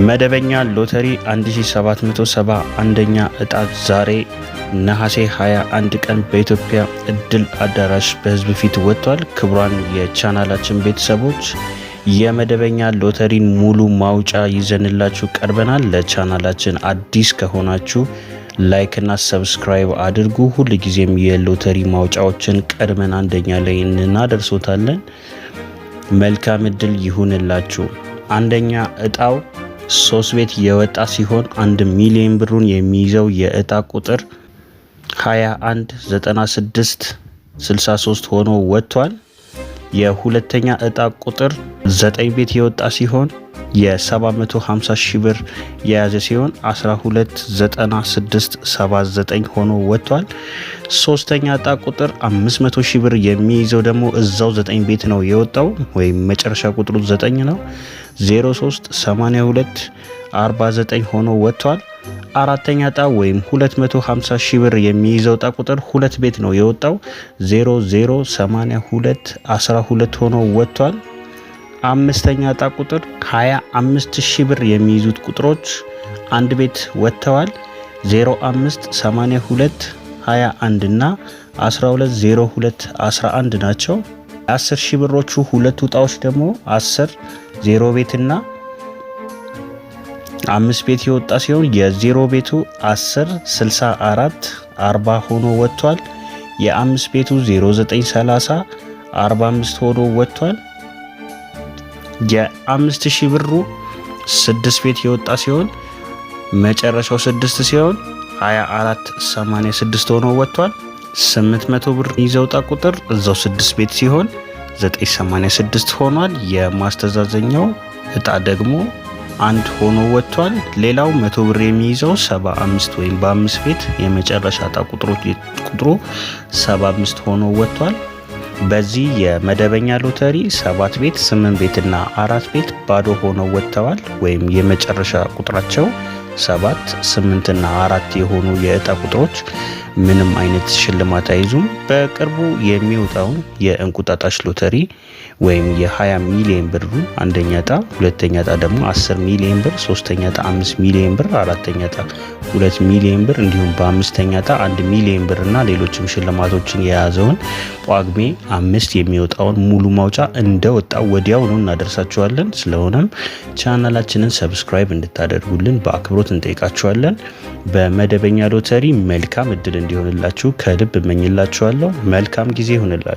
መደበኛ ሎተሪ 1770 አንደኛ እጣ ዛሬ ነሐሴ 21 ቀን በኢትዮጵያ እድል አዳራሽ በህዝብ ፊት ወጥቷል። ክቡራን የቻናላችን ቤተሰቦች የመደበኛ ሎተሪን ሙሉ ማውጫ ይዘንላችሁ ቀርበናል። ለቻናላችን አዲስ ከሆናችሁ ላይክ እና ሰብስክራይብ አድርጉ። ሁሉ ጊዜም የሎተሪ ማውጫዎችን ቀድመን አንደኛ ላይ እናደርሶታለን። መልካም እድል ይሁንላችሁ። አንደኛ እጣው 3 ቤት የወጣ ሲሆን 1 ሚሊዮን ብሩን የሚይዘው የእጣ ቁጥር 219663 ሆኖ ወጥቷል። የሁለተኛ እጣ ቁጥር 9 ቤት የወጣ ሲሆን የ750 ሺህ ብር የያዘ ሲሆን 129679 ሆኖ ወጥቷል። ሶስተኛ እጣ ቁጥር 500 ሺህ ብር የሚይዘው ደግሞ እዛው 9 ቤት ነው የወጣው ወይም መጨረሻ ቁጥሩ 9 ነው። 038249 ሆኖ ወጥቷል። አራተኛ እጣ ወይም 250 ሺህ ብር የሚይዘው እጣ ቁጥር 2 ቤት ነው የወጣው 008212 ሆኖ ወጥቷል። አምስተኛ እጣ ቁጥር 25 ሺህ ብር የሚይዙት ቁጥሮች 1 ቤት ወጥተዋል 058221 እና 120211 ናቸው። 10 ሺህ ብሮቹ ሁለቱ እጣዎች ደግሞ 10 0 ቤትና 5 ቤት የወጣ ሲሆን የ0 ቤቱ 10 64 40 ሆኖ ወጥቷል። የ5 ቤቱ 0930 45 ሆኖ ወጥቷል። የ5000 ብሩ 6 ቤት የወጣ ሲሆን መጨረሻው 6 ሲሆን 2486 ሆኖ ወጥቷል። 800 ብር ይዘው እጣ ቁጥር እዛው 6 ቤት ሲሆን 986 ሆኗል። የማስተዛዘኛው እጣ ደግሞ 1 ሆኖ ወጥቷል። ሌላው 100 ብር የሚይዘው 75 ወይም በ5 ቤት የመጨረሻ እጣ ቁጥሩ 75 ሆኖ ወጥቷል። በዚህ የመደበኛ ሎተሪ 7 ቤት 8 ቤትና 4 ቤት ባዶ ሆነው ወጥተዋል ወይም የመጨረሻ ቁጥራቸው 7 8 እና 4 የሆኑ የእጣ ቁጥሮች ምንም አይነት ሽልማት አይዙም። በቅርቡ የሚወጣውን የእንቁጣጣሽ ሎተሪ ወይም የ20 ሚሊዮን ብር አንደኛ እጣ፣ ሁለተኛ እጣ ደግሞ 10 ሚሊዮን ብር፣ ሶስተኛ እጣ 5 ሚሊዮን ብር፣ አራተኛ እጣ 2 ሚሊዮን ብር እንዲሁም በአምስተኛ እጣ 1 ሚሊዮን ብር እና ሌሎችም ሽልማቶችን የያዘውን ጳጉሜ 5 የሚወጣውን ሙሉ ማውጫ እንደወጣው ወዲያውኑ እናደርሳችኋለን። ስለሆነም ቻናላችንን ሰብስክራይብ እንድታደርጉልን በአክብሮት እንጠይቃችኋለን። በመደበኛ ሎተሪ መልካም እድል እንዲሆንላችሁ ከልብ እመኝላችኋለሁ። መልካም ጊዜ ይሁንላችሁ።